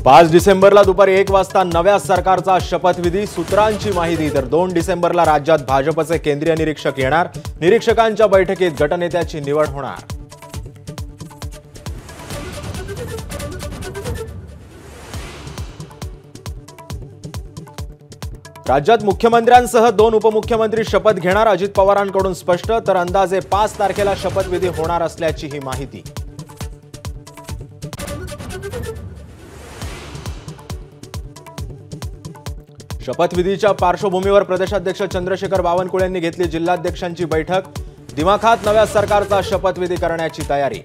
5 डिसेंबरला दुपारी 1 वाजता नव्या सरकारचा शपथविधी, सूत्रांची माहिती। तर 2 डिसेंबरला राज्यात भाजपचे केंद्रीय निरीक्षक येणार। निरीक्षकांच्या बैठकीत गटनेत्याची निवड होणार। राज्यात मुख्यमंत्र्यांसह 2 उपमुख्यमंत्री शपथ घेणार। अजित पवारांकडून स्पष्ट। तर अंदाजे 5 तारखेला शपथविधी होणार असल्याची ही माहिती। शपथविधीच्या पार्श्वभूमीवर प्रदेशाध्यक्ष चंद्रशेखर बावनकुळे यांनी घेतली जिल्हाध्यक्षांची बैठक। दिमाखात नव्या सरकारचा शपथविधी करण्याची तयारी।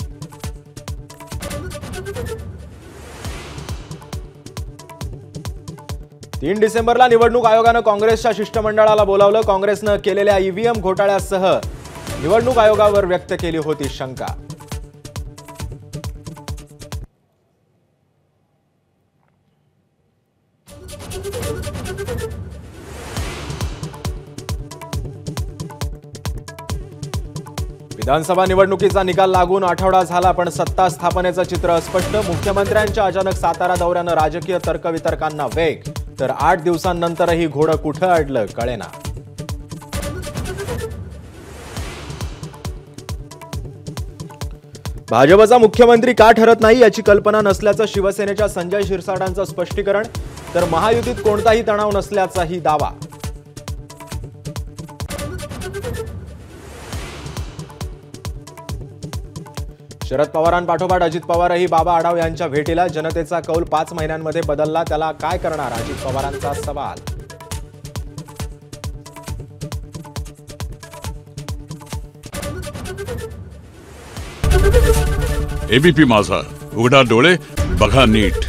तीन डिसेंबरला निवडणूक आयोगानं काँग्रेसच्या शिष्टमंडळाला बोलावलं। काँग्रेसनं केलेल्या ईव्हीएम घोटाळ्यासह निवडणूक आयोगावर व्यक्त केली होती शंका। विधानसभा निवडणुकीचा निकाल लागून आठवडा झाला, पण सत्ता स्थापनेचं चित्र अस्पष्ट। मुख्यमंत्र्यांच्या अचानक सातारा दौऱ्यानं राजकीय तर्कवितर्कांना वेग। तर 8 दिवसांनंतरही घोडं कुठं अडलं कळेना। भाजपचा मुख्यमंत्री का ठरत नाही याची कल्पना नसल्याचं शिवसेनेच्या संजय शिरसाटांचं स्पष्टीकरण। तर महायुतीत कोणताही तणाव नसल्याचाही दावा। शरद पवारांपाठोपाठ अजित पवारही बाबा आढाव यांच्या भेटीला। जनतेचा कौल 5 महिन्यांमध्ये बदलला, त्याला काय करणार अजित पवारांचा सवाल। एबीपी माझा, उघडा डोळे बघा नीट।